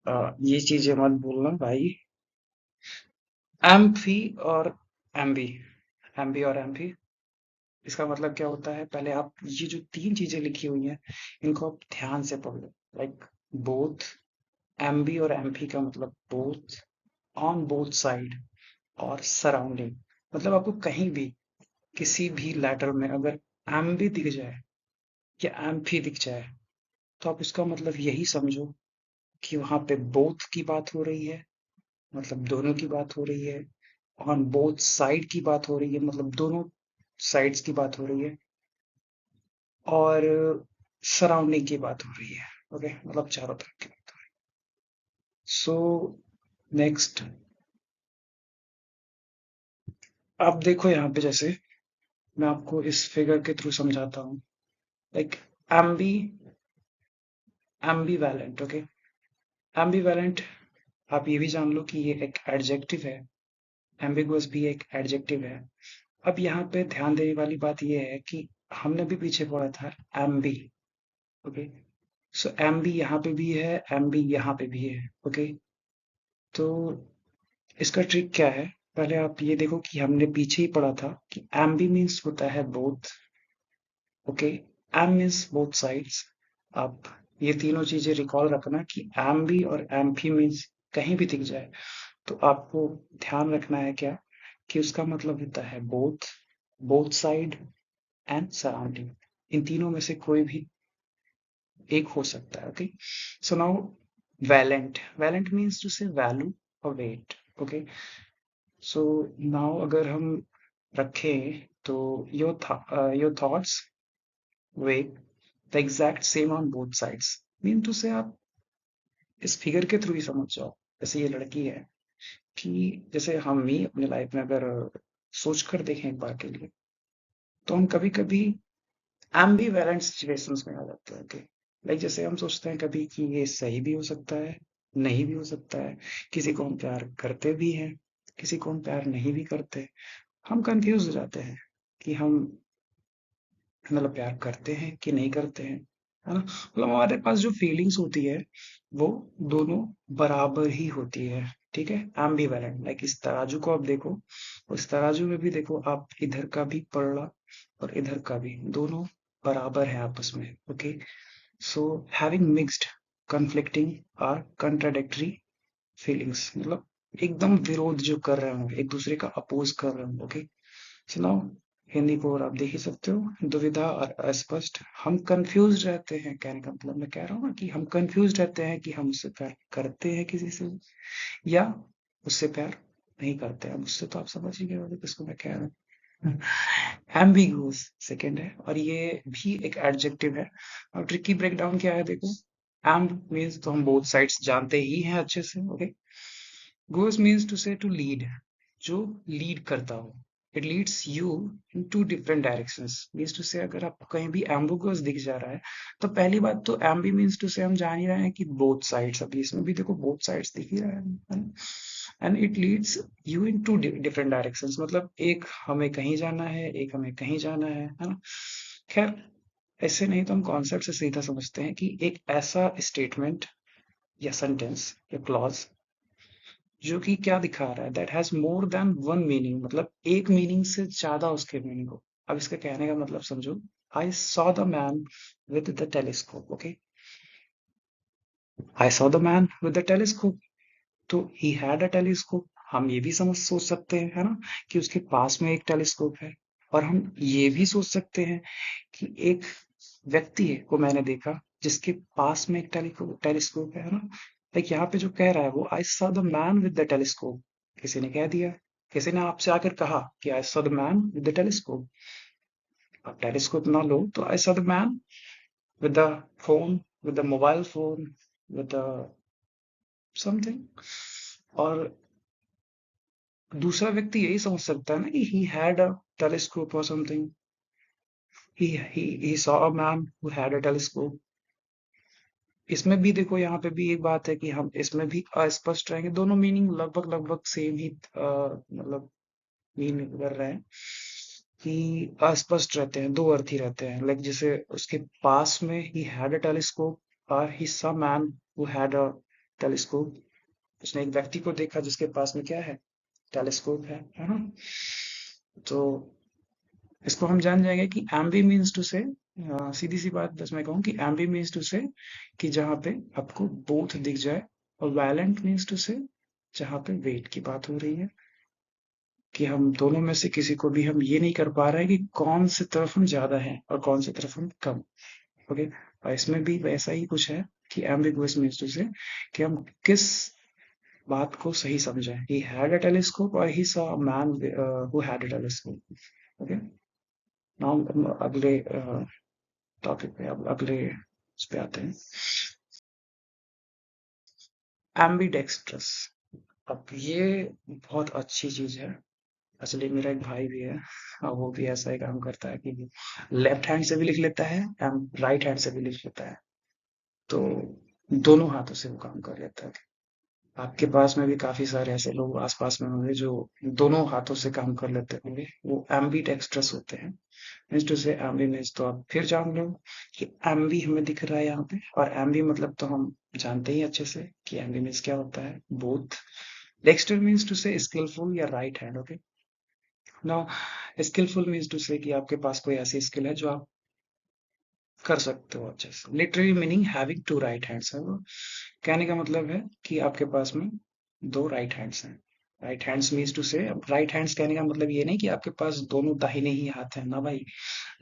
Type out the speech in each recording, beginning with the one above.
ये चीजें मत बोलना भाई। एम्फी और एम्बी, एम्बी और एम्फी, इसका मतलब क्या होता है? पहले आप ये जो तीन चीजें लिखी हुई हैं, इनको आप ध्यान से पढ़ लो। लाइक बोथ, एम्बी और एम्फी का मतलब बोथ, ऑन बोथ साइड और सराउंडिंग। मतलब आपको कहीं भी किसी भी लेटर में अगर एम्बी दिख जाए या एम्फी दिख जाए, तो आप इसका मतलब यही समझो कि वहां पे बोथ की बात हो रही है, मतलब दोनों की बात हो रही है। ऑन बोथ साइड की बात हो रही है, मतलब दोनों साइड्स की बात हो रही है। और सराउंडिंग की बात हो रही है। ओके, मतलब चारों तरफ की बात हो रही है। सो नेक्स्ट, आप देखो यहाँ पे, जैसे मैं आपको इस फिगर के थ्रू समझाता हूँ। लाइक एम्बी, एम्बीवैलेंट। ओके, एम्बीवैलेंट, आप ये भी जान लो कि ये एक एडजेक्टिव है। एम्बिगुअस भी एक एडजेक्टिव है। अब यहाँ पे ध्यान देने वाली बात ये है कि हमने भी पीछे पढ़ा था एम्बी। ओके, सो एम्बी यहाँ पे भी है, एम्बी यहाँ पे भी है। ओके, तो इसका ट्रिक क्या है? पहले आप ये देखो कि हमने पीछे ही पढ़ा था कि एम्बी मीन्स होता है बोथ। ओके, एम मीन्स बोथ साइड्स। आप ये तीनों चीजें रिकॉल रखना कि एम्बी और एम्फी मीन्स कहीं भी दिख जाए तो आपको ध्यान रखना है क्या, कि उसका मतलब होता है both, both side and surrounding. इन तीनों में से कोई भी एक हो सकता है। Okay, so now valent, valent means to say value और वेट। ओके, सो नाउ अगर हम रखें तो your thoughts weight the exact same on both sides, mean to say आप इस फिगर के थ्रू ही समझ जाओ। जैसे ये लड़की है, कि जैसे हम ही अपने लाइफ में अगर सोच कर देखें एक बार के लिए, तो हम कभी कभी एम्बीवेलेंट सिचुएशंस में आ जाते हैं। लाइक जैसे हम सोचते हैं कभी कि ये सही भी हो सकता है, नहीं भी हो सकता है। किसी को हम प्यार करते भी हैं, किसी को हम प्यार नहीं भी करते। हम कंफ्यूज हो जाते हैं कि हम मतलब प्यार करते हैं कि नहीं करते हैं, है ना? मतलब हमारे पास जो फीलिंग्स होती है वो दोनों बराबर ही होती है। ठीक है, एम्बीवेलेंट। लाइक इस तराजू को आप देखो, उस तराजू में भी देखो आप, इधर का भी पलड़ा और इधर का भी, दोनों बराबर है आपस में। Okay, so having mixed, conflicting और contradictory फीलिंग्स, मतलब एकदम विरोध जो कर रहे हो, एक दूसरे का अपोज कर रहे हो। ओके, सुनाओ, हिंदी को और आप देख ही सकते हो, दुविधा और अस्पष्ट। हम कंफ्यूज रहते हैं, कहने का मतलब मैं कह रहा हूँ ना कि हम कंफ्यूज रहते हैं कि हम उससे प्यार करते हैं किसी से, या उससे प्यार नहीं करते हैं। उससे तो आप समझ ही गए होंगे किसको मैं कह रहा हूँ। एम्बिगुअस सेकंड है, और ये भी एक एडजेक्टिव है। और ट्रिकी ब्रेकडाउन क्या है देखो, एम्ब मीन्स तो हम बोथ साइड्स जानते ही हैं अच्छे से। Okay, goes means to say to lead, जो लीड करता हो। It leads you in two different directions, means to say अगर आपको कहीं भी एम्बिगुअस दिख जा रहा है, तो पहली बात तो एम्बी मीन्स टू से हम जान ही रहे हैं कि बोथ साइड्स, अभी इसमें भी देखो बोथ साइड्स दिख ही रहा है। And it leads you in two different directions, मतलब एक हमें कहीं जाना है, एक हमें कहीं जाना है ना? खैर, ऐसे नहीं तो हम कॉन्सेप्ट से सीधा समझते हैं कि एक ऐसा स्टेटमेंट या सेंटेंस या क्लॉज जो कि क्या दिखा रहा है, that has more than one meaning, मतलब एक मीनिंग से ज्यादा उसके मीनिंग हो। अब इसका कहने का मतलब समझो, I saw the man with the telescope. Okay, I saw the man with the telescope, तो ही हैड अ टेलीस्कोप। हम ये भी समझ सोच सकते हैं, है ना, कि उसके पास में एक टेलीस्कोप है। और हम ये भी सोच सकते हैं कि एक व्यक्ति है को मैंने देखा जिसके पास में एक टेलीस्कोप है ना? लाइक यहाँ पे जो कह रहा है वो, I saw the man with the telescope, किसी ने कह दिया, किसी ने आपसे आकर कहा कि I saw the man with the telescope. आप टेलीस्कोप ना लो तो I saw the man with the phone, with the mobile phone, with the something. और दूसरा व्यक्ति यही समझ सकता है ना कि he had a telescope or something. He saw a man who had a telescope. इसमें भी देखो, यहाँ पे भी एक बात है कि हम इसमें भी अस्पष्ट रहेंगे। दोनों मीनिंग लगभग लगभग सेम ही मतलब मीन कर रहे हैं, कि अस्पष्ट रहते हैं, दो अर्थ ही रहते हैं। लाइक जैसे उसके पास में ही हैड अ टेलीस्कोप, और he saw man who had a telescope, उसने एक व्यक्ति को देखा जिसके पास में क्या है, टेलीस्कोप है ना। तो इसको हम जान जाएंगे कि एम्बी मीन्स टू से, सीधी सी बात बस मैं कहूँ कि एम्बी मीन्स टू से कि जहाँ पे आपको बोथ दिख जाए, और वैलेंट मीन्स टू से जहाँ पे वेट की बात हो रही है, कि हम दोनों में से किसी को भी हम ये नहीं कर पा रहे हैं कि कौन सी तरफ हम ज्यादा हैं और कौन सी तरफ हम कम। ओके, और इसमें भी वैसा ही कुछ है कि एम्बिगुअस मीन्स टू से कि हम किस बात को सही समझें। ही हैड अ टेलीस्कोप और he saw a man who had a telescope. Okay, now अगले टॉपिक पे, अब अगले उस पे आते हैं, एम्बीडेक्स्ट्रस। अब ये बहुत अच्छी चीज है। एक्चुअली मेरा एक भाई भी है, और वो भी ऐसा ही काम करता है कि लेफ्ट हैंड से भी लिख लेता है एंड राइट हैंड से भी लिख लेता है। तो दोनों हाथों से वो काम कर लेता है। आपके पास में भी काफी सारे ऐसे लोग आसपास में होंगे जो दोनों हाथों से काम कर लेते होंगे, वो एम्बीडेक्स्ट्रस होते हैं। मीन्स टू से एम्बी मीन्स तो आप फिर जान लो कि एम्बी हमें दिख रहा है यहाँ पे, और एम्बी मतलब तो हम जानते ही अच्छे से कि एम्बी मीन्स क्या होता है, both. Dexter means to say skillful या right hand. Okay, now skillful means to say कि आपके पास कोई ऐसी स्किल है जो आप कर सकते हो अच्छे से। Literally meaning having two right hands है वो। कहने का मतलब है कि आपके पास में दो राइट हैंड्स हैं। राइट हैंड्स मीन्स टू से, राइट हैंड्स कहने का मतलब ये नहीं कि आपके पास दोनों दाहिने ही हाथ हैं ना भाई।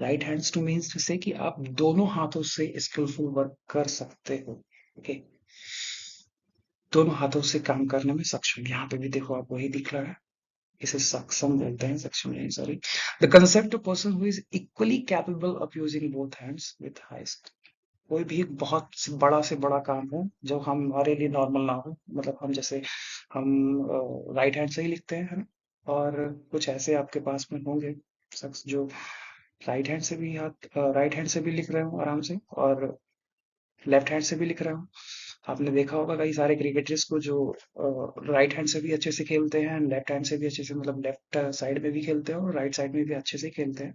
Right hands two means to say कि आप दोनों हाथों से स्किलफुल वर्क कर सकते हो। ओके, दोनों हाथों से काम करने में सक्षम। यहाँ पे भी देखो आप वही दिख रहा है, इसे सक्षम बोलते हैं, सक्षम नहीं, sorry. The concept of person who is equally capable of using both hands with high. कोई भी एक बहुत से बड़ा काम हो जो हमारे लिए नॉर्मल ना हो, मतलब हम जैसे हम राइट हैंड से ही लिखते हैं, है ना। और कुछ ऐसे आपके पास में होंगे शख्स जो राइट हैंड से भी लिख रहे हो आराम से, और लेफ्ट हैंड से भी लिख रहे हो। आपने देखा होगा कई सारे क्रिकेटर्स को जो राइट हैंड से भी अच्छे से खेलते हैं, लेफ्ट हैंड से भी अच्छे से, मतलब लेफ्ट साइड में भी खेलते हैं और राइट साइड में भी अच्छे से खेलते हैं।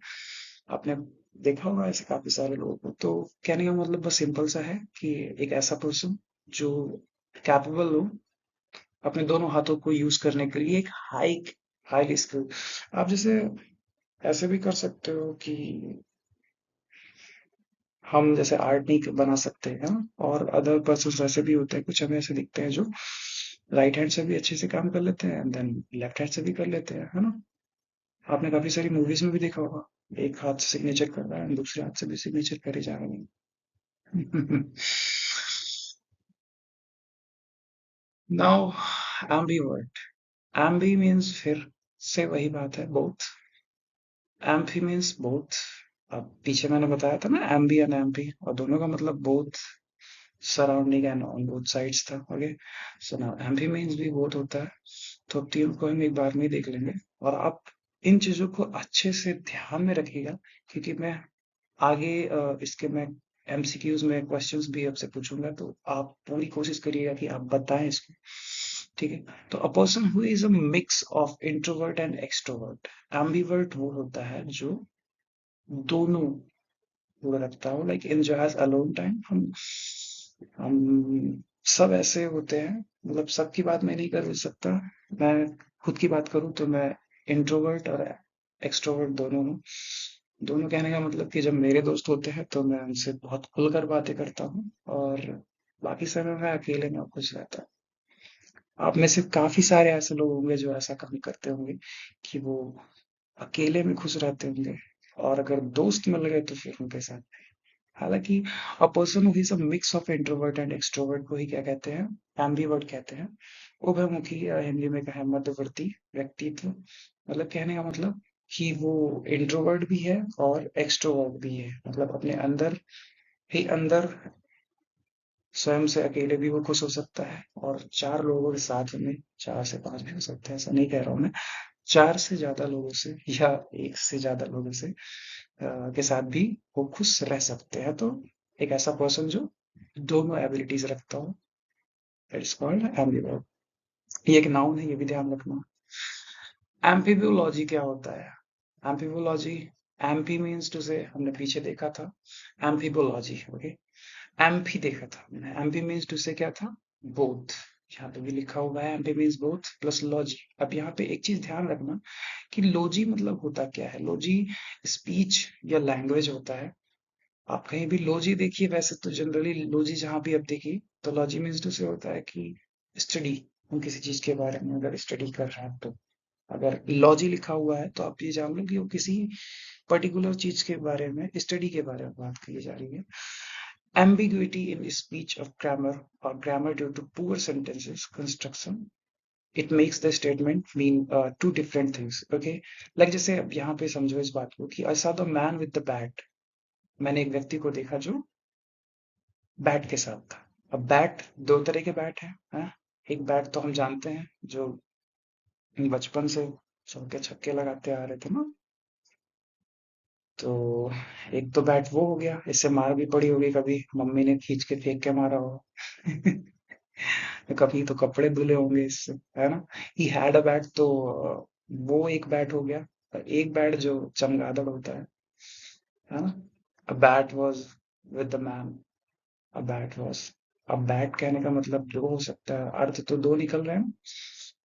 आपने देखा होगा ऐसे काफी सारे लोगों को। तो कहने का मतलब बस सिंपल सा है कि एक ऐसा पर्सन जो कैपेबल हो अपने दोनों हाथों को यूज करने के लिए, एक हाई स्किल। आप जैसे ऐसे भी कर सकते हो कि हम जैसे आर्ट नहीं बना सकते हैं, और अदर पर्सन ऐसे भी होते हैं, कुछ हमें ऐसे दिखते हैं जो राइट हैंड से भी अच्छे से काम कर लेते हैं, देन लेफ्ट हैंड से भी कर लेते हैं, है ना। आपने काफी सारी मूवीज में भी देखा होगा, एक हाथ से सिग्नेचर कर रहा है दूसरे हाथ से भी सिग्नेचर करे जा रहे हैं। Now ambivert. एम्बी मीन्स फिर से वही बात है, बोथ। Amphi means both. अब पीछे मैंने बताया था ना एम्बी एंड एम्फी, और दोनों का मतलब both, surrounding and on both sides था। Okay, so now amphi means भी बोथ होता है। तो अब तीनों को हम एक बार में ही देख लेंगे, और आप इन चीजों को अच्छे से ध्यान में रखिएगा, क्योंकि मैं आगे इसके मैं एमसीक्यूज में क्वेश्चंस भी आपसे पूछूंगा, तो आप पूरी कोशिश करिएगा कि आप बताएं इसको। ठीक है, तो अ person who is a mix of introvert and extrovert. Ambivert वो होता है जो दोनों वो रखता हो, लाइक एंजॉयज अलोन टाइम। हम सब ऐसे होते हैं, मतलब सबकी बात मैं नहीं कर सकता। मैं खुद की बात करूं तो मैं इंट्रोवर्ट और एक्सट्रोवर्ट दोनों हूँ। दोनों कहने का मतलब कि जब मेरे दोस्त होते हैं तो मैं उनसे बहुत खुलकर बातें करता हूँ, और बाकी समय मैं अकेले में खुश रहता हूँ। आप में से काफी सारे ऐसे लोग होंगे जो ऐसा काम करते होंगे कि वो अकेले में खुश रहते होंगे, और अगर दोस्त मिल गए तो फिर उनके साथ। हालांकि अ person who is a mix of introvert and extrovert को ही क्या कहते हैं, एम्बीवर्ट कहते हैं। उभयमुखी, या हिंदी में कहें मध्यवर्ती व्यक्तित्व। मतलब कहने का मतलब कि वो इंट्रोवर्ट भी है और एक्सट्रोवर्ट भी है, मतलब अपने अंदर ही अंदर स्वयं से अकेले भी वो खुश हो सकता है, और चार लोगों के साथ में, चार से पांच भी हो सकते हैं, ऐसा नहीं कह रहा हूं मैं, चार से ज्यादा लोगों से या एक से ज्यादा लोगों से के साथ भी वो खुश रह सकते हैं। तो एक ऐसा पर्सन जो दोनों एबिलिटीज रखता हो, इट्स कॉल्ड एम्बिवर्ट। ये एक नाउन है, ये भी ध्यान रखना। एम्फिबोलॉजी क्या होता है? एम्फिबोलॉजी, एम्फी मीन्स टू से हमने पीछे देखा था, एम्फिबोलॉजी। ओके, एम्फी देखा था हमने, एम्फी मीन्स टू से क्या था, बोथ, यहाँ पे भी लिखा हुआ है MP means both plus logy. अब यहाँ पे एक चीज ध्यान रखना कि लॉजी मतलब होता क्या है। लॉजी स्पीच या लैंग्वेज होता है। आप कहीं भी लॉजी देखिए, वैसे तो जनरली लॉजी जहाँ भी आप देखिए तो लॉजी मीन्स टू से होता है कि स्टडी, हम किसी चीज के बारे में अगर स्टडी कर रहे हैं तो अगर लॉजी लिखा हुआ है तो आप ये जान लो कि वो किसी पर्टिकुलर चीज के बारे में, स्टडी के बारे में बात की जा रही है। Ambiguity in speech of grammar or grammar due to poor sentences construction. It makes the statement mean two different things. Okay, like जैसे अब यहाँ पे समझो इस बात को कि I saw the man with the bat. मैंने एक व्यक्ति को देखा जो बैट के साथ था। अब बैट दो तरह के बैट हैं, हाँ? एक बैट तो हम जानते हैं जो बचपन से चौके छक्के लगाते आ रहे थे ना। तो एक तो बैट वो हो गया, इससे मार भी पड़ी होगी कभी, मम्मी ने खींच के फेंक के मारा हो। कभी तो कपड़े धुले होंगे इससे, है ना। ही हैड अ बैट, तो वो एक बैट हो गया। और एक बैट जो चमगादड़ होता है ना। A bat was with the man, a bat was. अब बैट कहने का मतलब जो हो सकता है, अर्थ तो दो निकल रहे हैं,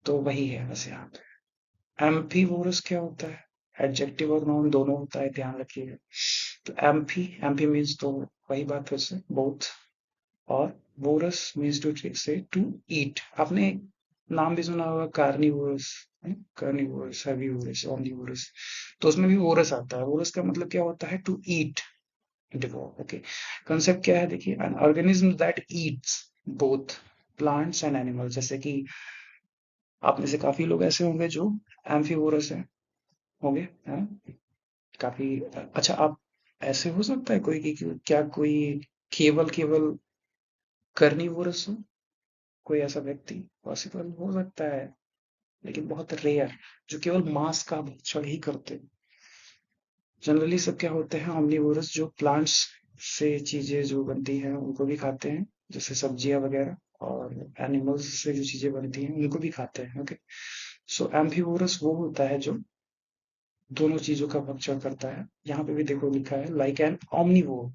तो वही है बस यहाँ पे। एम्फीवोरस क्या होता है? एडजेक्टिव और नाउन दोनों होता है, ध्यान रखिएगा। तो एम्फी, एम्फी मीन्स तो वही बात फिर से बोथ, और वोरस मीन्स टू से टू ईट। आपने एक नाम भी सुना होगा कार्निवोरस, कार्निवोरस, हेर्बिवोरस, ओमनिवोरस। तो उसमें भी वोरस आता है। वोरस का मतलब क्या होता है? To eat, devour. Okay, concept क्या है देखिए, an organism that eats both plants and animals. जैसे कि आप में से काफी लोग ऐसे होंगे जो एम्फीवोरस है, होंगे, है काफी। अच्छा, आप ऐसे हो सकता है कोई कि क्या कोई केवल केवल कर्निवोरस हो, कोई ऐसा व्यक्ति पॉसिबल हो सकता है, लेकिन बहुत रेयर, जो केवल मांस का भक्षण ही करते हैं। जनरली सब क्या होते हैं, omnivorous, जो प्लांट्स से चीजें जो बनती हैं उनको भी खाते हैं, जैसे सब्जियां वगैरह, और एनिमल्स से जो चीजें बनती हैं उनको भी खाते हैं। ओके, सो एम्फीवोरस वो होता है जो दोनों चीजों का भक्षण करता है। यहाँ पे भी देखो लिखा है लाइक एन omnivore।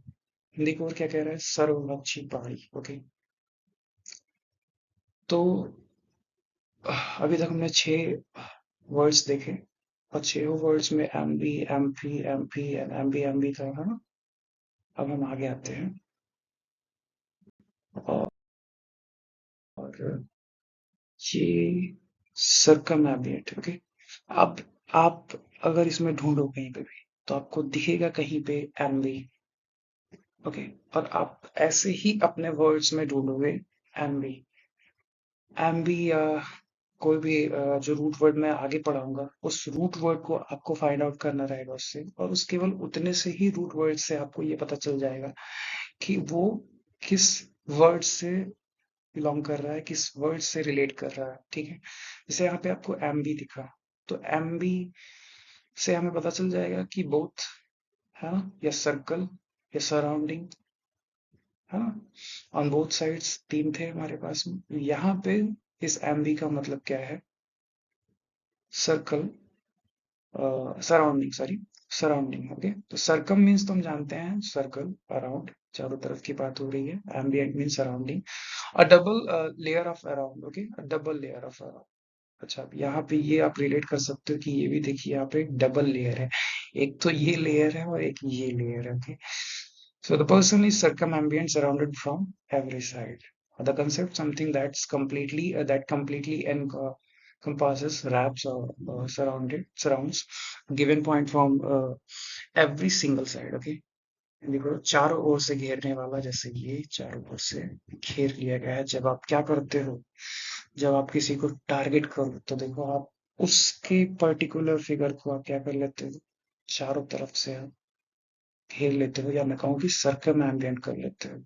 हिंदी को और क्या कह रहा है? सर्वभक्षी प्राणी। ओके, तो अभी तक हमने 6 वर्ड्स देखे, और 6 वर्ड्स में एमपी एंड एमबी था, है ना। अब हम आगे आते हैं, और ये सर्कमएम्बिएंट। ओके, अब आप अगर इसमें ढूंढो कहीं पे भी तो आपको दिखेगा कहीं पे एमबी। ओके, और आप ऐसे ही अपने वर्ड्स में ढूंढोगे एमबी, एमबी या कोई भी जो रूट वर्ड मैं आगे पढ़ाऊंगा, उस रूट वर्ड को आपको फाइंड आउट करना रहेगा उससे, और उस केवल उतने से ही रूट वर्ड से आपको ये पता चल जाएगा कि वो किस वर्ड से बिलोंग कर रहा है, किस वर्ड से रिलेट कर रहा है। ठीक है, जैसे यहाँ पे आपको एमबी दिखा, तो एमबी से हमें पता चल जाएगा कि बोथ, है ना, या सर्कल, या सराउंडिंग, है ना। ऑन बोथ साइड्स तीन थे हमारे पास में। यहाँ पे इस एमबी का मतलब क्या है? Circle, surrounding, sorry, surrounding. Okay, तो सर्कम मीन्स तो हम जानते हैं सर्कल, अराउंड, चारों तरफ की बात हो रही है। Ambient means surrounding, a double layer of around. Okay, a double layer of around. अच्छा, अब यहाँ पे ये आप रिलेट कर सकते हो कि ये भी देखिए यहाँ पे एक डबल लेयर है, एक तो ये लेयर है और एक ये लेयर है। Okay, so the person is circumambient, surrounded from every side. The concept something that completely encompasses, wraps, or surrounds given point from every single side. Okay, देखो चारों ओर से घेरने वाला, जैसे ये चारों ओर से घेर लिया गया है। जब आप क्या करते हो, जब आप किसी को टारगेट करो तो देखो आप उसके पर्टिकुलर फिगर को आप क्या कर लेते हो, चारों तरफ से आप घेर लेते हो, या मैं कहूँ कि सर्कम एम्बिएंट कर लेते हो।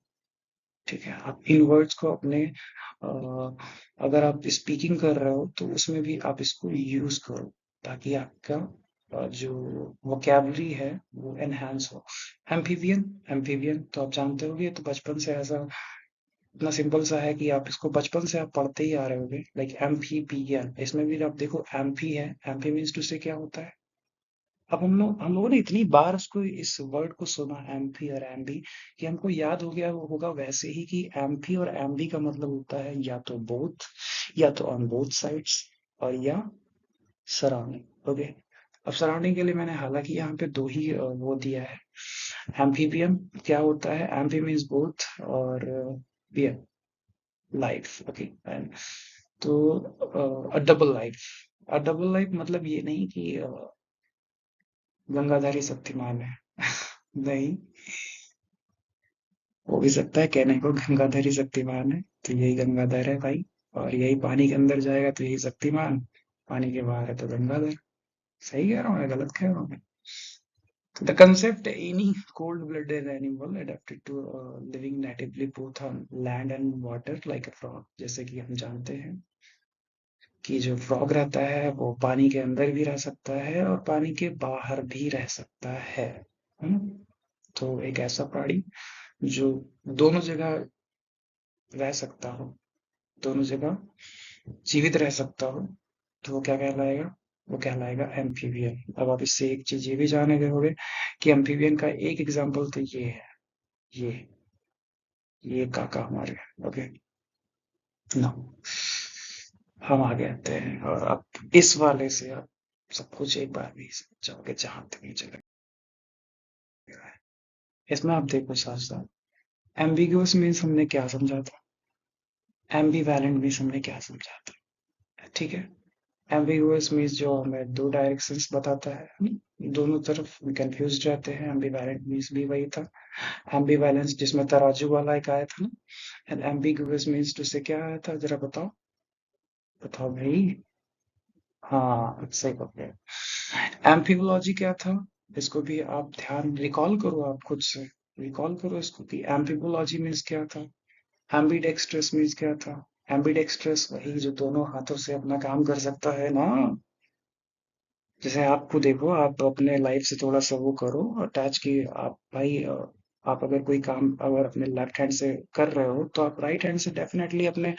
ठीक है, आप इन वर्ड्स को अपने अगर आप स्पीकिंग कर रहे हो तो उसमें भी आप इसको यूज करो, ताकि आपका जो वोकेबलरी है वो एनहांस हो। एम्फीबियन, एम्फीबियन तो आप जानते होंगे, तो बचपन से ऐसा इतना सिंपल सा है कि आप इसको बचपन से आप पढ़ते ही आ रहे होंगे, लाइक एम्फीबियन। इसमें भी आप देखो एम्फी है, एम्फी मीन्स टू से क्या होता है? अब हम लोगों ने इतनी बार उसको इस वर्ड को सुना एम्फी और एम्बी कि हमको याद हो गया होगा वैसे ही कि एम्फी और एम्बी का मतलब होता है या तो बोथ, या तो ऑन बोथ साइड्स, और या सराउंडिंग। ओके, अब सराउंडिंग के लिए मैंने हालांकि यहाँ पे दो ही वो दिया है। एम्फीबियम क्या होता है? एम्फी मीन्स बोथ, और बियम लाइफ। ओके, एंड तो डबल लाइफ। डबल लाइफ मतलब ये नहीं कि गंगाधारी शक्तिमान है। नहीं, हो भी सकता है कहने को गंगाधर ही शक्तिमान है, तो यही गंगाधर है भाई। और यही पानी के अंदर जाएगा तो यही शक्तिमान, पानी के बाहर है तो गंगाधर। सही कह रहा हूँ या गलत कह रहा हूँ? The concept any cold-blooded animal adapted to living natively both on land and water like a frog, जैसे कि हम जानते हैं कि जो फ्रॉग रहता है वो पानी के अंदर भी रह सकता है और पानी के बाहर भी रह सकता है ना? तो एक ऐसा प्राणी जो दोनों जगह रह सकता हो, दोनों जगह जीवित रह सकता हो, तो वो क्या कहलाएगा? वो कहलाएगा एम्फीबियन। अब आप इससे एक चीज ये भी जाने गए होंगे कि एम्फीबियन का एक एग्जाम्पल तो ये है, ये ये काका हमारे। ओके, ना हम आगे आते हैं और अब इस वाले से आप सब कुछ एक बार भी समझ जाओगे जहां तक मुझे लग रहा है। इसमें आप देखो साथ साथ एम्बिगुअस मीन्स हमने क्या समझा था, एम्बीवैलेंट मीन्स हमने क्या समझा था, ठीक है? एम्बिगुअस मीन्स जो हमें दो डायरेक्शंस बताता है, दोनों तरफ कंफ्यूज रहते हैं। एम्बीवैलेंट मीन्स भी वही था, एम्बीवैलेंस जिसमें तराजू वाला एक आया था ना। एंड एम्बिगुअस मीन्स टू से क्या आया था, जरा बताओ, बताओ भाई। हाँ, सही पकड़े। एम्फीबोलॉजी क्या था? इसको भी आप ध्यान रिकॉल करो, आप खुद से रिकॉल करो इसको कि एम्फीबोलॉजी मीन्स क्या था। एम्बीडेक्स्ट्रस मीन्स क्या था? एम्बीडेक्स्ट्रस वही जो दोनों हाथों से अपना काम कर सकता है ना। जैसे आपको देखो, आप अपने लाइफ से थोड़ा सा वो करो अटैच कि आप भाई आप अगर कोई काम अगर अपने लेफ्ट हैंड से कर रहे हो तो आप राइट हैंड से डेफिनेटली अपने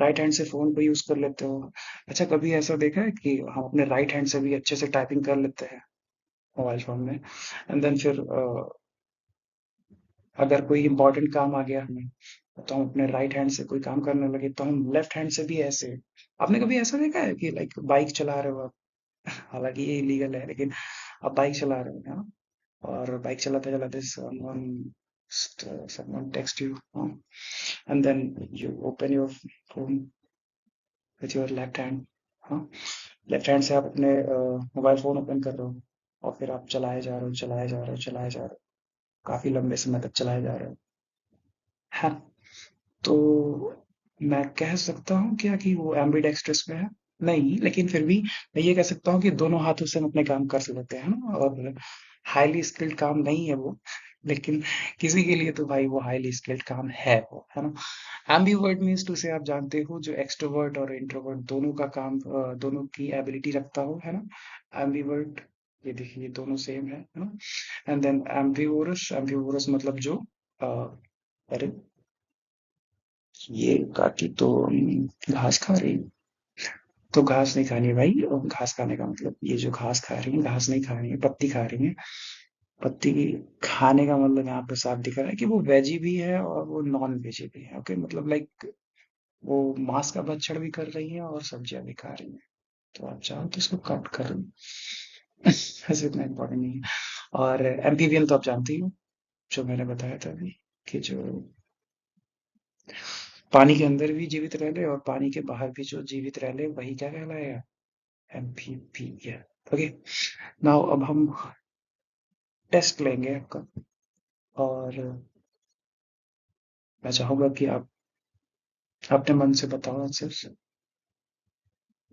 राइट हैंड से फोन को यूज कर लेते हो। अच्छा, कभी ऐसा देखा है कि हम अपने राइट हैंड से भी अच्छे से टाइपिंग कर लेते हैं मोबाइल फोन में, एंड देन फिर अगर कोई इंपॉर्टेंट काम आ गया हमें तो हम अपने राइट हैंड से कोई काम करने लगे तो हम लेफ्ट हैंड से भी ऐसे। आपने कभी ऐसा देखा है कि लाइक बाइक चला रहे हो आप, हालांकि ये इलीगल है लेकिन आप बाइक चला रहे हो ना, और बाइक चलाते चलाते someone text you, and then you open your phone with your left hand, हाँ, लेफ्ट हैंड से आप अपने मोबाइल फोन ओपन कर रहे हो और फिर आप चलाए जा रहे हो, चलाए जा रहे हो, चलाए जा रहे हो, काफी लंबे समय तक चलाए जा रहे हो, है। तो मैं कह सकता हूँ क्या कि वो एम्बिडेक्स्ट्रस में है? नहीं, लेकिन फिर भी मैं ये कह सकता हूँ कि दोनों हाथों से हम अपने काम कर लेते हैं ना, और हाईली स्किल्ड काम नहीं है वो, लेकिन किसी के लिए तो भाई वो हाईली स्किल्ड काम है वो, है ना? एम्बीवर्ट मीन्स टू से आप जानते हो जो एक्सट्रोवर्ट और इंट्रोवर्ट दोनों का काम दोनों की एबिलिटी रखता हो, है ना? एम्बीवर्ट, ये देखिए ये दोनों सेम है ना? एंड देन एम्बिवोरस, एम्बिवोरस मतलब जो अरे ये काकी तो घास खा रही है। तो घास नहीं खानी है भाई, और घास खाने का मतलब ये जो घास खा रही है, घास नहीं खा रही है, पत्ती खा रही है। पत्ती खाने का मतलब यहाँ पे साफ दिख रहा है कि वो वेजी भी है और वो नॉन वेजी भी है। ओके, मतलब लाइक वो मांस का भक्षण भी कर रही है और सब्जियां भी खा रही है। तो आप चाहो तो इसको कट कर लो। ऐसे इतना इम्पोर्टेंट नहीं है। और एम्फीबियन तो आप जानते ही हो, जो मैंने बताया था अभी, कि जो पानी के अंदर भी जीवित रह ले और पानी के बाहर भी जो जीवित रह ले वही क्या कहलाएगा? एम्फीबियन। ओके, नाउ अब हम टेस्ट लेंगे आपका, और मैं चाहूंगा कि आप अपने मन से बताओ आंसर।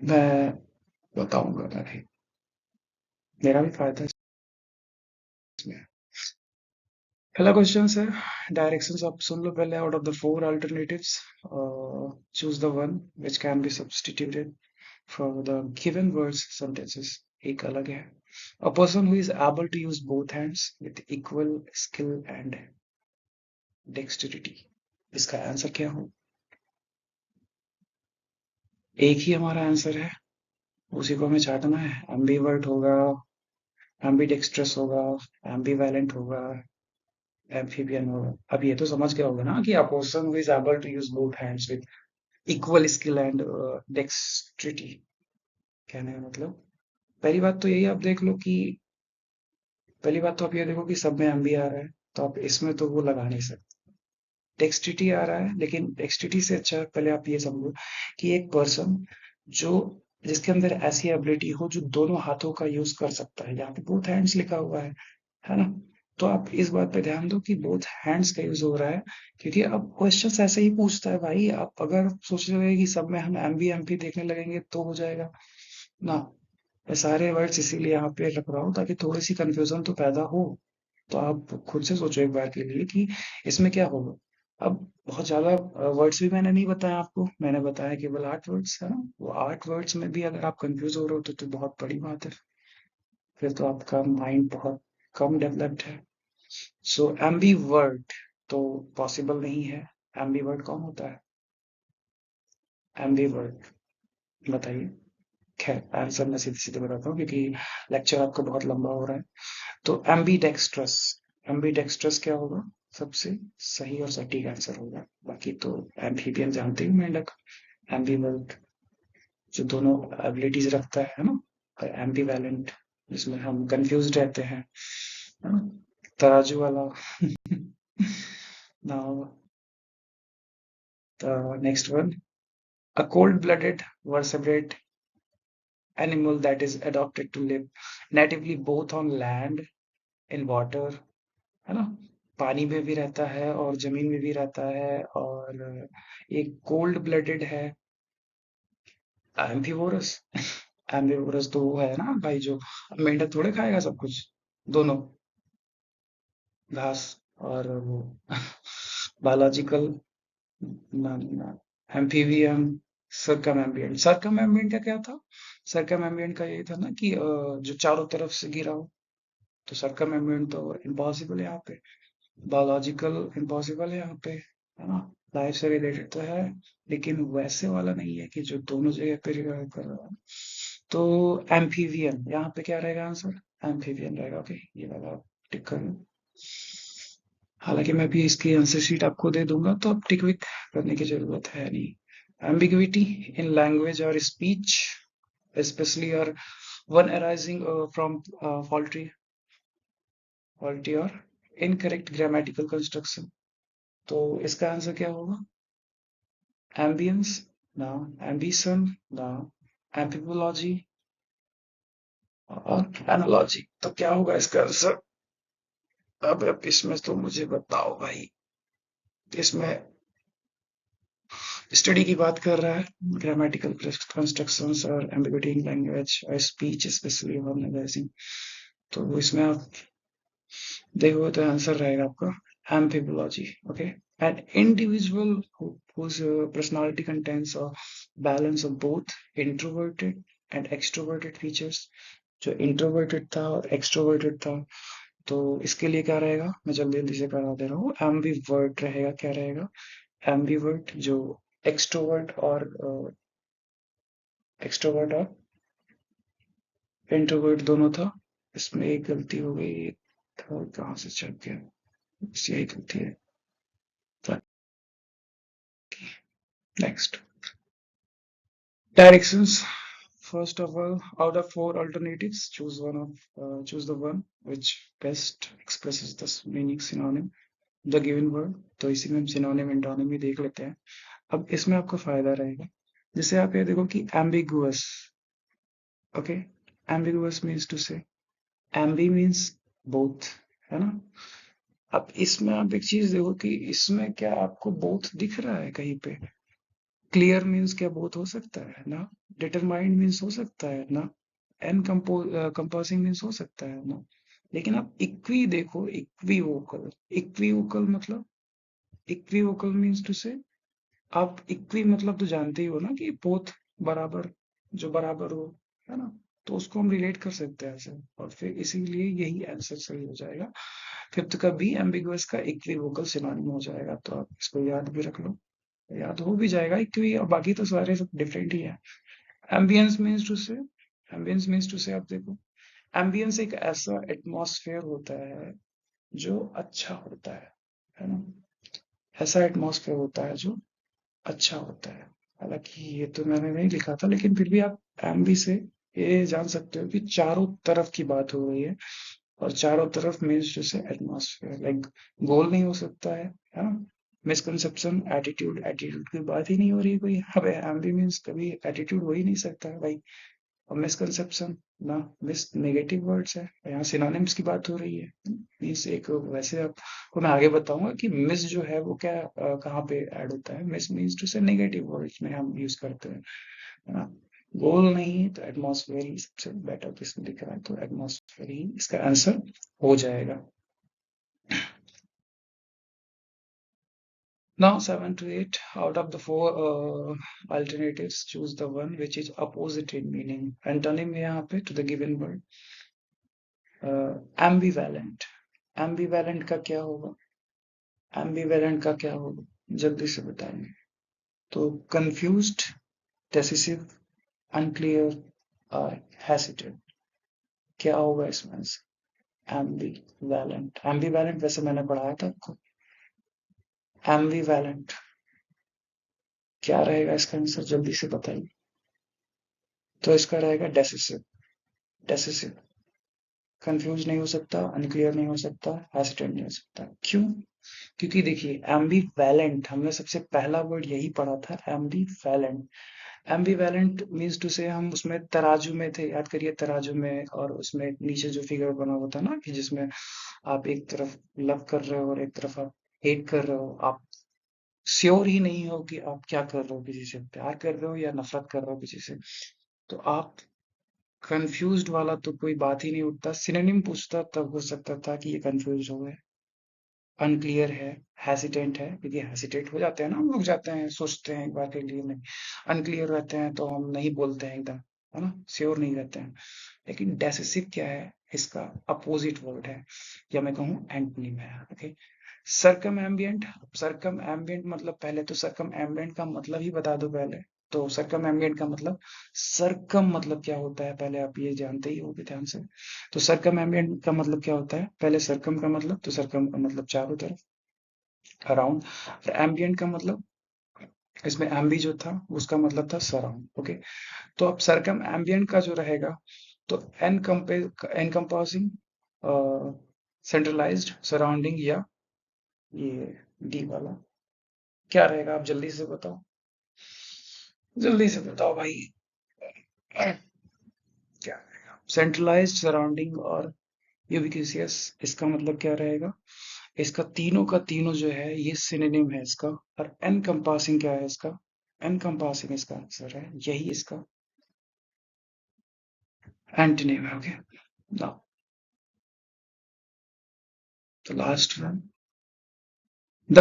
मैं बताऊंगा मैं भी, मेरा भी फायदा इसमें है। पहला क्वेश्चन है, डायरेक्शंस आप सुन लो पहले। Out of the four alternatives choose the one which can be substituted for the given words sentences। एक अलग है, a person who is able to use both hands with equal skill and dexterity। इसका answer क्या हो? एक ही हमारा answer है, उसी को हमें चाटना है। एम्बीवर्ट होगा, एम्बीडेक्स्ट्रस होगा, एम्बीवैलेंट होगा, एम्फीबियन होगा। अब ये तो समझ गए होगे ना कि a person who is able to use both hands with equal skill and dexterity. कहने का मतलब पहली बात तो यही आप देख लो कि पहली बात तो आप ये देखो कि सब में एमबी आ रहा है, तो आप इसमें तो वो लगा नहीं सकते। डेक्सटिटी आ रहा है, लेकिन डेक्सटिटी से अच्छा पहले आप ये समझो कि एक पर्सन जो जिसके अंदर ऐसी एबिलिटी हो जो दोनों हाथों का यूज कर सकता है, यहाँ पे बोथ हैंड्स लिखा हुआ है ना? तो आप इस बात पे ध्यान दो कि बोथ हैंड्स का यूज हो रहा है, क्योंकि अब क्वेश्चंस ऐसे ही पूछता है भाई। आप अगर सोच रहे हो कि सब में हम एमबी एमपी देखने लगेंगे तो हो जाएगा ना। मैं सारे वर्ड्स इसीलिए यहाँ पे रख रहा हूँ ताकि थोड़ी सी कंफ्यूजन तो पैदा हो। तो आप खुद से सोचो एक बार के लिए कि इसमें क्या होगा। अब बहुत ज्यादा वर्ड्स भी मैंने नहीं बताया आपको, मैंने बताया केवल 8 वर्ड्स है ना। वो 8 वर्ड्स में भी अगर आप कंफ्यूज हो रहे हो तो बहुत बड़ी बात है। फिर तो आपका माइंड बहुत कम डेवलप्ड है। सो एम्बी वर्ड तो पॉसिबल नहीं है। एम्बी वर्ड कौन होता है? एम्बी वर्ड बताइए। खैर आंसर मैं सीधे सीधे बताता हूँ क्योंकि लेक्चर आपका बहुत लंबा हो रहा है। तो एम्बीडेक्स्ट्रस, एम्बीडेक्स्ट्रस क्या होगा? सबसे सही और सटीक आंसर होगा। बाकी तो एम्फीबियन जानते ही, मेंढक। एम्बीवर्ट जो दोनों एबिलिटीज रखता है ना। और एम्बीवैलेंट जिसमें हम कंफ्यूज रहते हैं, है ना? तराजू वाला। Now the next one, a cold-blooded vertebrate animal that is adapted to live natively both on land and water, है ना? पानी में भी रहता है और जमीन में भी रहता है, और एक कोल्ड ब्लडेड है। एम्फीवोरस। एम्फीवोरस तो वो है ना भाई, जो मेंढक थोड़े खाएगा सब कुछ, दोनों घास और वो। बायोलॉजिकल ना, ना, एम्फीबियन। सर्कम एम्बियंट का क्या था? सर्कम एम्बियंट का यही था ना कि जो चारों तरफ से घिरा हो। तो सर्कम एम्बियंट तो इम्पॉसिबल है यहाँ पे। बायोलॉजिकल इम्पॉसिबल है यहाँ पे, है ना? लाइफ से रिलेटेड तो है, लेकिन वैसे वाला नहीं है कि जो दोनों जगह पे रिवाइव कर रहा है। तो एम्फीवियन यहाँ पे क्या रहेगा आंसर? एम्फीवियन रहेगा। ओके, ये वाला आप टिक कर लो। हालांकि मैं भी इसकी आंसर शीट आपको दे दूंगा, तो अब टिक विक करने की जरूरत है नहीं। एम्बिग्विटी इन लैंग्वेज और speech, especially or one arising from faulty or incorrect grammatical construction। तो इसका आंसर क्या होगा? एम्बियंस ना, एम्बिशन ना, एम्पिपोलॉजी और एनालॉजी। तो क्या होगा इसका आंसर? अब इसमें तो मुझे बताओ भाई। इसमें स्टडी की बात कर रहा है, ग्रामेटिकल कंस्ट्रक्शंस और एम्बिग्विटी इन लैंग्वेज और स्पीच स्पेशली वन अराइजिंग। तो इसमें आप देखो तो आंसर रहेगा आपका amphibology. Okay, an individual whose personality contains a balance of both introverted and extroverted features। जो इंट्रोवर्टेड था और एक्सट्रोवर्टेड था, तो इसके लिए क्या रहेगा? मैं जल्दी जल्दी से करा दे रहा हूँ। एम्बिवर्ट रहेगा। क्या रहेगा? एम्बिवर्ट जो एक्सट्रोवर्ट और इंट्रोवर्ट दोनों था। इसमें एक गलती हो गई, था कहाँ से चल गया? बस यही गलती है। Next, directions. First of all, out of 4 alternatives, choose the one which best expresses the meaning synonym the given word। तो इसी में हम synonym antonymy देख लेते हैं। अब इसमें आपको फायदा रहेगा, जैसे आप ये देखो कि ambiguous। Okay, ambiguous means to say, ambi means both, है ना? अब इसमें आप एक चीज देखो कि इसमें क्या आपको both दिख रहा है कहीं पे? क्लियर मीन्स क्या बोथ हो सकता है ना? डिटरमाइंड मीन्स हो सकता है ना? कंपोजिंग मीन्स हो सकता है ना? लेकिन आप इक्वी देखो, इक्वीवोकल। इक्वीवोकल मतलब, इक्वीवोकल मीन्स टू से, आप इक्वी मतलब तो जानते ही हो ना कि बोथ बराबर, जो बराबर हो, है ना? तो उसको हम रिलेट कर सकते हैं ऐसे, और फिर इसीलिए यही आंसर सही हो जाएगा। फिफ्थ का बी एम्बिगुअस का इक्वीवोकल सिनोनिम हो जाएगा। तो आप इसको याद भी रख लो, याद हो भी जाएगा इक्वी, और बाकी तो सारे सब डिफरेंट ही है। एम्बियंस मीन्स टू से, एम्बियंस मीन्स टू से आप देखो, एम्बियंस एक ऐसा एटमॉस्फेयर होता है जो अच्छा होता है ना? ऐसा एटमॉस्फेयर होता है जो अच्छा होता है। हालांकि ये तो मैंने नहीं लिखा था, लेकिन फिर भी आप एमबी से ये जान सकते हो कि चारों तरफ की बात हो रही है, और चारों तरफ मीन्स जैसे एटमॉस्फेयर, लाइक गोल नहीं हो सकता है ना? मिसकंसेप्शन, एटीट्यूड, एटीट्यूड की बात ही नहीं हो रही है कोई। अब एमबी मीन्स कभी एटीट्यूड हो ही नहीं सकता है भाई। और मिसकंसेप्शन ना, मिस नेगेटिव वर्ड्स है, यहाँ सिनोनिम्स की बात हो रही है। मीन्स एक वैसे आपको मैं आगे बताऊंगा कि मिस जो है वो क्या कहाँ पे ऐड होता है। मिस मीन्स टू से नेगेटिव वर्ड्स में हम यूज करते हैं, है ना? गोल नहीं तो एटमॉस्फेयर ही सबसे बेटर किस्म दिख रहा है, तो एटमॉस्फेयर ही इसका आंसर हो जाएगा। Now 7 to 8, out of the four alternatives, choose the one which is opposite in meaning. Antonym है यहाँ पे to the given word. Ambivalent. Ambivalent का क्या होगा? Ambivalent का क्या होगा? जल्दी से बताएंगे। तो confused, decisive, unclear और hesitant. क्या होगा इसमें से? Ambivalent. Ambivalent वैसे मैंने पढ़ाया था आपको। Ambivalent क्या रहेगा इसका आंसर? जल्दी से बताइए। तो इसका रहेगा डेसिसिव। डेसिसिव कंफ्यूज नहीं हो सकता, अनक्लियर नहीं हो सकता, हेसिटेंट नहीं हो सकता। क्यों? क्योंकि देखिए एम्बीवैलेंट हमने सबसे पहला वर्ड यही पढ़ा था, एम्बीवैलेंट। एम्बीवैलेंट मीन्स टू से हम उसमें तराजू में थे, याद करिए तराजू में, और उसमें नीचे जो फिगर बना होता है ना, कि जिसमें आप एक तरफ लव कर रहे हो और एक तरफ आप हेट कर रहे हो, आप श्योर ही नहीं हो कि आप क्या कर रहे हो, किसी से प्यार कर रहे हो या नफरत कर रहे हो किसी से, तो आप कंफ्यूज्ड वाला तो कोई बात ही नहीं उठता। सिनोनिम पूछता तब हो सकता था कि ये कंफ्यूज हो गए, अनक्लियर है, हेसिटेंट है, क्योंकि हेसिटेट हो जाते हैं ना, हम रुक जाते हैं, सोचते हैं एक बार के लिए नहीं। अनक्लियर रहते हैं तो हम नहीं बोलते हैं एकदम, है ना, श्योर नहीं रहते हैं। लेकिन डेसिसिव क्या है? इसका अपोजिट वर्ड है, या मैं कहूँ एंटोनिम है। Okay, circumambient. Circumambient मतलब, पहले तो सरकम एम्बियंट का मतलब ही बता दो पहले। तो सरकम एम्बियंट का मतलब, सरकम मतलब क्या होता है पहले आप ये जानते ही होगे ध्यान से। तो सरकम एम्बियंट का मतलब क्या होता है? पहले सरकम का मतलब, तो सरकम का मतलब चारों तरफ, अराउंड। और एम्बियंट का मतलब, इसमें एम्बी जो था उसका मतलब था सराउंड। ओके, तो अब सरकम एम्बियंट का जो रहेगा, तो एनकम्पासिंग, सेंट्रलाइज्ड, सराउंडिंग, या ये डी वाला क्या रहेगा? आप जल्दी से बताओ, जल्दी से बताओ भाई। क्या रहेगा? सेंट्रलाइज्ड, सराउंडिंग और यूबिक्यूसियस, इसका मतलब क्या रहेगा? इसका तीनों का तीनों जो है ये सिनोनिम है इसका। और एनकम्पासिंग क्या है इसका? एनकम्पासिंग इसका आंसर है, यही इसका एंटोनिम है। Okay, now the last one, the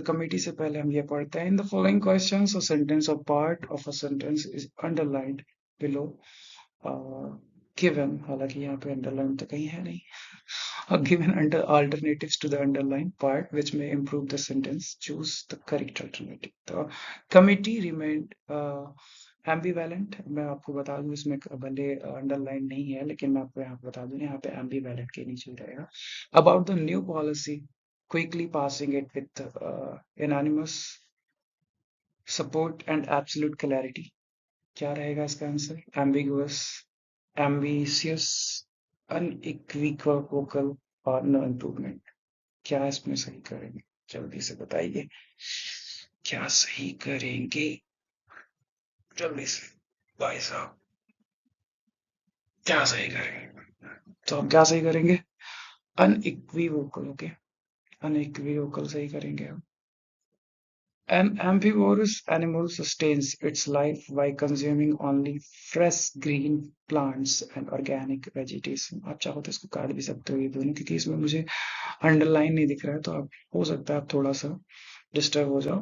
committee से पहले हम ये पढ़ते हैं। In the following questions a sentence और part of a sentence is underlined below given. हालांकि यहाँ पे अंडरलाइन तो कहीं है नहीं। Given under alternatives to the underlined part which may improve the sentence, choose the correct alternative. The committee remained ambivalent. मैं आपको बता दूं, इसमें भले अंडरलाइन नहीं है, लेकिन मैं आपको यहाँ पे बता दूं, यहाँ पे ambivalent के नीचे रहेगा। About the new policy, quickly passing it with unanimous support and absolute clarity. क्या रहेगा इसका आंसर? Ambiguous, ambitious, unequivocal और no improvement। क्या इसमें सही करेंगे? जल्दी से बताइए, क्या सही करेंगे? जल्दी से भाई साहब, क्या सही करेंगे? तो हम क्या सही करेंगे? अनइक्विवोकल। ओके, अनइक्विवोकल सही करेंगे हम। An amphivorous animal sustains its life by consuming only fresh green plants and organic vegetation। आप चाहो तो इसको काट भी सकते हो ये दोनों, क्योंकि इसमें मुझे अंडरलाइन नहीं दिख रहा है, तो आप हो सकता है आप थोड़ा सा डिस्टर्ब हो जाओ।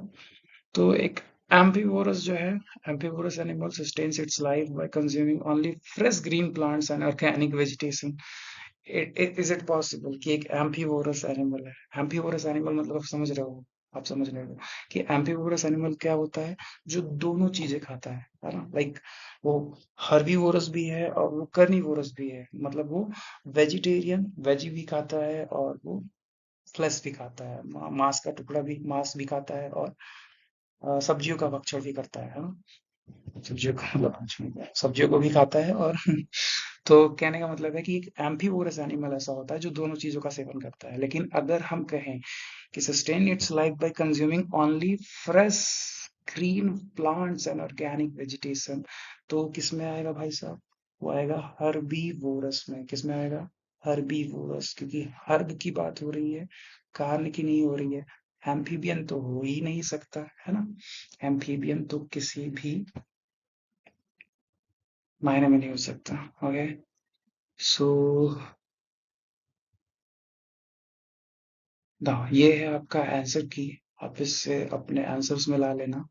तो एक एम्फीवोरस जो है, amphivorous animal sustains its life by consuming only fresh green plants and organic vegetation. Is it possible कि एक एम्फीवोरस एनिमल है? एम्फीवोरस एनिमल मतलब आप समझ रहे हो, आप समझ रहे हो कि एम्फीवोरस एनिमल क्या होता है, जो दोनों चीजें खाता है ना? लाइक वो हर्बीवोरस भी है और वो कर्नीवोरस भी है, मतलब वो वेजिटेरियन वेजी भी खाता है और वो फ्लेश भी खाता है, मांस का टुकड़ा भी, मांस भी खाता है, और सब्जियों का भक्षण भी करता है ना? सब्जियों का मतलब सब्जियों को भी खाता है और तो कहने का मतलब है कि एक एम्फीवोरस एनिमल ऐसा होता है जो दोनों चीजों का सेवन करता है। लेकिन अगर हम कहें कि sustain it's life by consuming only fresh green plants and organic vegetation, तो किस में आएगा भाई साहब? वो आएगा हर्बीवोरस में। किस में आएगा? हर्बीवोरस, क्योंकि हर्ब की बात हो रही है, कार्न की नहीं हो रही है। एम्फीबियन तो हो ही नहीं सकता, है ना? एम्फीबियन तो किसी भी मायने में नहीं हो सकता। ओके, सो ये है आपका आंसर की। आप इससे अपने आंसर्स मिला लेना,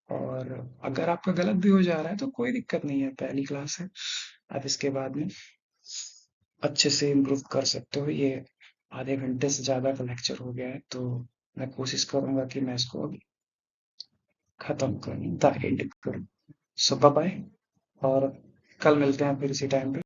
और अगर आपका गलत भी हो जा रहा है तो कोई दिक्कत नहीं है, पहली क्लास है। आप इसके बाद में अच्छे से इम्प्रूव कर सकते हो। ये आधे घंटे से ज्यादा का लेक्चर हो गया है, तो मैं कोशिश करूंगा कि मैं इसको अभी खत्म करूँ, द एंड करूँ। सो बाय बाय, और कल मिलते हैं फिर इसी टाइम पे।